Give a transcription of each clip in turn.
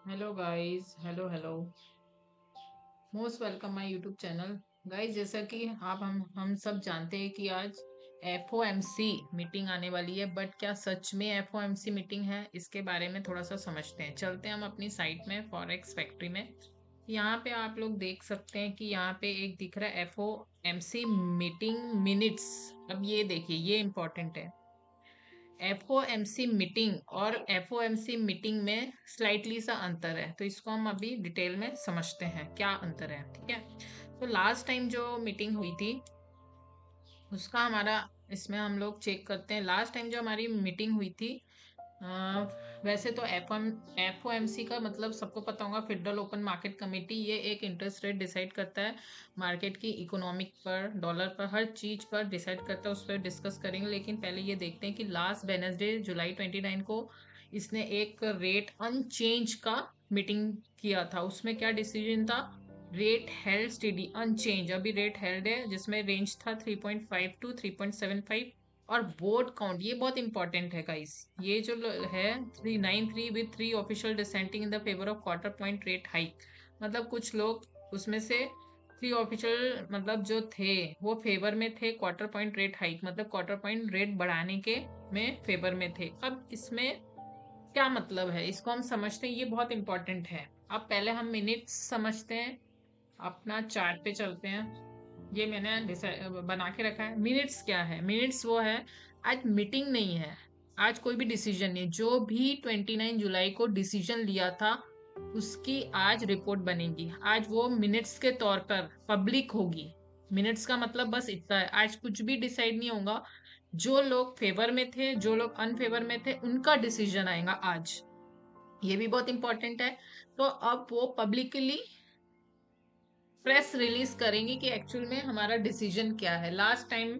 Hello guys, hello hello. Most welcome my YouTube channel. Guys, जैसा कि आप हम सब जानते हैं कि आज एफओएमसी मीटिंग आने वाली है। बट क्या सच में एफओएमसी मीटिंग है? इसके बारे में थोड़ा सा समझते हैं। चलते हैं हम अपनी साइट में, फॉरेक्स फैक्ट्री में। यहाँ पे आप लोग देख सकते हैं कि यहाँ पे एक दिख रहा है एफओएमसी मीटिंग मिनट्स। अब ये देखिए, ये इंपॉर्टेंट है। एफओएमसी मीटिंग और एफओएमसी मीटिंग में स्लाइटली सा अंतर है, तो इसको हम अभी डिटेल में समझते हैं क्या अंतर है। ठीक है। तो लास्ट टाइम जो मीटिंग हुई थी उसका हमारा, इसमें हम लोग चेक करते हैं। लास्ट टाइम जो हमारी मीटिंग हुई थी, अ, वैसे तो एफओएमसी का मतलब सबको पता होगा, फेडरल ओपन मार्केट कमेटी। ये एक इंटरेस्ट रेट डिसाइड करता है मार्केट की, इकोनॉमिक पर, डॉलर पर, हर चीज पर डिसाइड करता है। उस पर डिस्कस करेंगे, लेकिन पहले ये देखते हैं कि लास्ट वेडनेसडे जुलाई 29 को इसने एक रेट अनचेंज का मीटिंग किया था। उसमें क्या डिसीजन था? रेट हेल्ड स्टेडी अनचेंज, अभी रेट हेल्ड है, जिसमें रेंज था 3.5 टू 3.75। और वोट काउंट, ये बहुत इंपॉर्टेंट है गाइस। ये जो है 393 with 3 official dissenting in the favour of quarter point rate hike. मतलब कुछ लोग उसमें से 3 ऑफिशियल मतलब जो थे वो फेवर में थे क्वार्टर पॉइंट रेट हाइक, मतलब क्वार्टर पॉइंट रेट बढ़ाने के में फेवर में थे। अब इसमें क्या मतलब है, इसको हम समझते हैं, ये बहुत इंपॉर्टेंट है। अब पहले हम मिनट्स समझते हैं। अपना चार्ट पे चलते हैं। ये मैंने बना के रखा है। मिनट्स क्या है? मिनट्स वो है, आज मीटिंग नहीं है, आज कोई भी डिसीजन नहीं, जो भी 29 जुलाई को डिसीजन लिया था उसकी आज रिपोर्ट बनेगी। आज वो मिनट्स के तौर पर पब्लिक होगी। मिनट्स का मतलब बस इतना है, आज कुछ भी डिसाइड नहीं होगा। जो लोग फेवर में थे, जो लोग अनफेवर में थे, उनका डिसीजन आएगा आज। ये भी बहुत इंपॉर्टेंट है। तो अब वो पब्लिकली प्रेस रिलीज करेंगे कि एक्चुअल में हमारा डिसीजन क्या है। लास्ट टाइम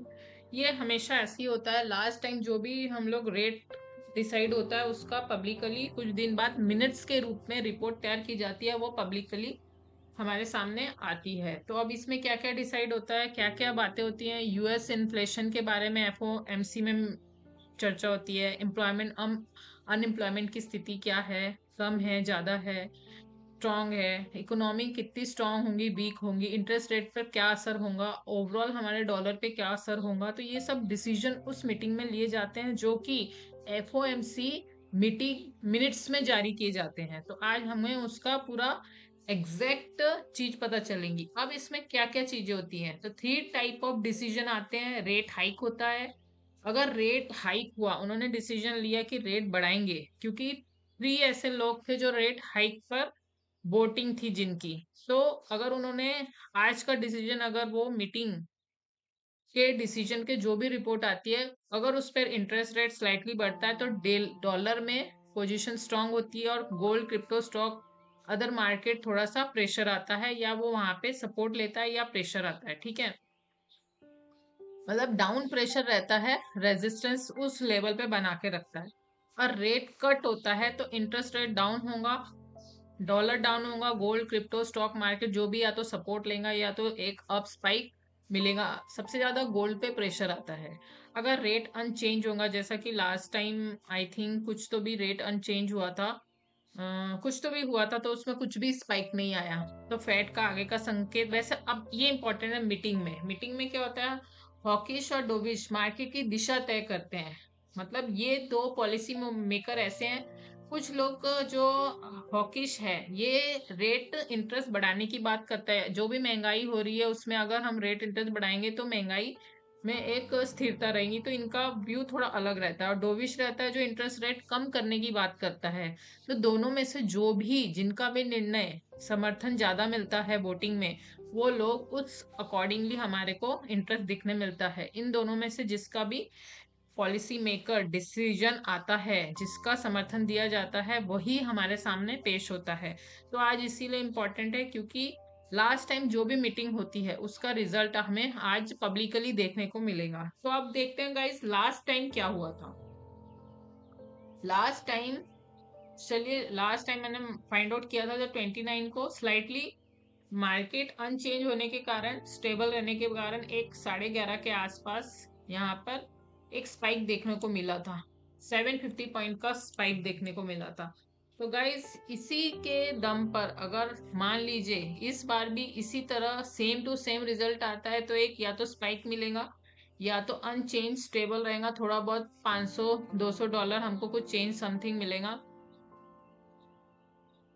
ये हमेशा ऐसे ही होता है, लास्ट टाइम जो भी हम लोग रेट डिसाइड होता है उसका पब्लिकली कुछ दिन बाद मिनट्स के रूप में रिपोर्ट तैयार की जाती है, वो पब्लिकली हमारे सामने आती है। तो अब इसमें क्या क्या डिसाइड होता है, क्या क्या बातें होती हैं? यूएस इन्फ्लेशन के बारे में एफओएमसी में चर्चा होती है। एम्प्लॉयमेंट, अनएम्प्लॉयमेंट की स्थिति क्या है, कम है, ज्यादा है, स्ट्रांग है, इकोनॉमी कितनी स्ट्रांग होंगी, वीक होंगी, इंटरेस्ट रेट पर क्या असर होगा, ओवरऑल हमारे डॉलर पे क्या असर होगा। तो ये सब डिसीजन उस मीटिंग में लिए जाते हैं, जो कि एफओएमसी मीटिंग मिनट्स में जारी किए जाते हैं। तो आज हमें उसका पूरा एग्जैक्ट चीज पता चलेंगी। अब इसमें क्या क्या चीजें होती हैं? तो 3 टाइप ऑफ डिसीजन आते हैं। रेट हाइक होता है, अगर रेट हाइक हुआ, उन्होंने डिसीजन लिया कि रेट बढ़ाएंगे, क्योंकि 3 ऐसे लोग थे जो रेट हाइक पर वोटिंग थी जिनकी। तो अगर उन्होंने आज का डिसीजन, अगर वो मीटिंग के डिसीजन के जो भी रिपोर्ट आती है, अगर उस पर इंटरेस्ट रेट स्लाइटली बढ़ता है तो डॉलर में पोजीशन स्ट्रांग होती है, और gold, crypto, stock, other market थोड़ा सा प्रेशर आता है, या वो वहां पे सपोर्ट लेता है या प्रेशर आता है। ठीक है। मतलब डाउन प्रेशर रहता है, रेजिस्टेंस उस लेवल पे बना के रखता है। और रेट कट होता है तो इंटरेस्ट रेट डाउन होगा, डॉलर डाउन होगा, गोल्ड, क्रिप्टो, स्टॉक मार्केट जो भी या तो सपोर्ट लेगा या तो एक अप स्पाइक मिलेगा। सबसे ज्यादा गोल्ड पे प्रेशर आता है। अगर रेट अनचेंज होगा, जैसा कि लास्ट टाइम आई थिंक कुछ तो भी रेट अनचेंज हुआ था, कुछ तो भी हुआ था, तो उसमें कुछ भी स्पाइक नहीं आया, तो फेड का आगे का संकेत। वैसे अब ये इंपॉर्टेंट है, मीटिंग में क्या होता है, हॉकिश और डोविश मार्केट की दिशा तय करते हैं। मतलब ये दो पॉलिसी मेकर ऐसे हैं। कुछ लोग जो हॉकिश है, ये रेट इंटरेस्ट बढ़ाने की बात करता है। जो भी महंगाई हो रही है उसमें अगर हम रेट इंटरेस्ट बढ़ाएंगे तो महंगाई में एक स्थिरता रहेगी, तो इनका व्यू थोड़ा अलग रहता है। और डोविश रहता है जो इंटरेस्ट रेट कम करने की बात करता है। तो दोनों में से जो भी, जिनका भी निर्णय समर्थन ज्यादा मिलता है वोटिंग में, वो लोग उस अकॉर्डिंगली हमारे को इंटरेस्ट दिखने मिलता है। इन दोनों में से जिसका भी पॉलिसी मेकर डिसीजन आता है, जिसका समर्थन दिया जाता है, वही हमारे सामने पेश होता है। तो आज इसीलिए इम्पोर्टेंट है, क्योंकि लास्ट टाइम जो भी मीटिंग होती है उसका रिजल्ट हमें आज पब्लिकली देखने को मिलेगा। तो अब देखते हैं गाइस, लास्ट टाइम क्या हुआ था। लास्ट टाइम, चलिए लास्ट टाइम मैंने फाइंड आउट किया था, जो 29 को स्लाइटली मार्केट अनचेंज होने के कारण, स्टेबल रहने के कारण, एक 11:30 के आसपास यहाँ पर एक स्पाइक देखने को मिला था। 750 पॉइंट का स्पाइक देखने को मिला था। तो गाइस इसी के दम पर अगर मान लीजिए इस बार भी इसी तरह सेम टू सेम रिजल्ट आता है, तो एक या तो स्पाइक मिलेगा या तो अनचेंज स्टेबल रहेगा, थोड़ा बहुत 500-200 डॉलर हमको कुछ चेंज समथिंग मिलेगा।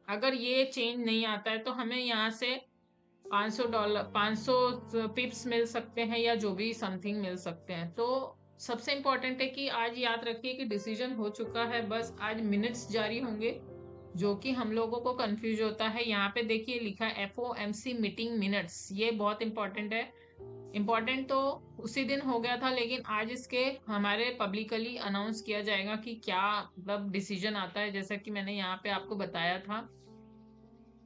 अगर ये चेंज नहीं आता है तो हमें यहाँ से $500 500 पिप्स मिल सकते हैं या जो भी समथिंग मिल सकते हैं। तो सबसे इम्पोर्टेंट है कि आज याद रखिए कि डिसीजन हो चुका है, बस आज मिनट्स जारी होंगे, जो कि हम लोगों को कंफ्यूज होता है। यहाँ पे देखिए लिखा है FOMC मीटिंग मिनट्स, ये बहुत इंपॉर्टेंट है। इम्पोर्टेंट तो उसी दिन हो गया था, लेकिन आज इसके हमारे पब्लिकली अनाउंस किया जाएगा कि क्या मतलब डिसीजन आता है। जैसा कि मैंने यहाँ पे आपको बताया था,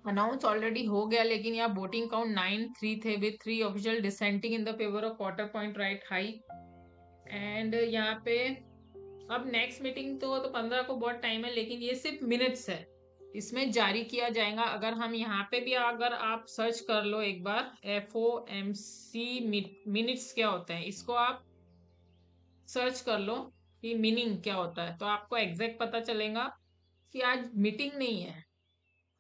अनाउंस ऑलरेडी हो गया, लेकिन यहाँ वोटिंग काउंट 9-3 थे with 3 official dissenting in the favour of quarter point right high. And यहाँ पे अब नेक्स्ट मीटिंग तो 15 को बहुत टाइम है, लेकिन ये सिर्फ मिनट्स है, इसमें जारी किया जाएगा। अगर हम यहाँ पे भी अगर आप सर्च कर लो एक बार FOMC मिनट्स क्या होता है, इसको आप सर्च कर लो कि मीनिंग क्या होता है, तो आपको एग्जैक्ट पता चलेगा कि आज मीटिंग नहीं है।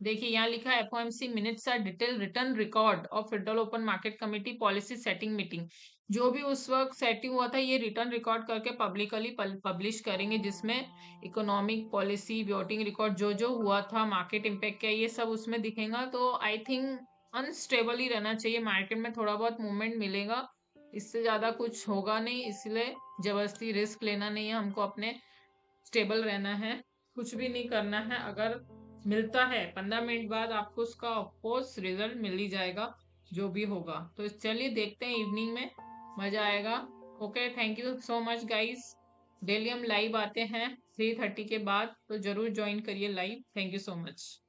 देखिए यहाँ लिखा है FOMC minutes are detail written record of federal open market committee policy setting meeting. जो भी उस वक्त सेटिंग हुआ था ये रिटर्न रिकॉर्ड करके पब्लिकली पब्लिश करेंगे, जिसमें इकोनॉमिक पॉलिसी वोटिंग रिकॉर्ड जो जो हुआ था, मार्केट इम्पैक्ट क्या, ये सब उसमें दिखेगा। तो आई थिंक अनस्टेबल ही रहना चाहिए, मार्केट में थोड़ा बहुत मूवमेंट मिलेगा, इससे ज्यादा कुछ होगा नहीं। इसलिए जबरदस्ती रिस्क लेना नहीं है, हमको अपने स्टेबल रहना है, कुछ भी नहीं करना है। अगर मिलता है 15 मिनट बाद आपको उसका ऑफकोर्स रिजल्ट मिल ही जाएगा, जो भी होगा। तो चलिए देखते हैं, इवनिंग में मजा आएगा। Okay, thank you so much guys. Daily हम लाइव आते हैं 3:30 के बाद, तो जरूर ज्वाइन करिए live. Thank you so much.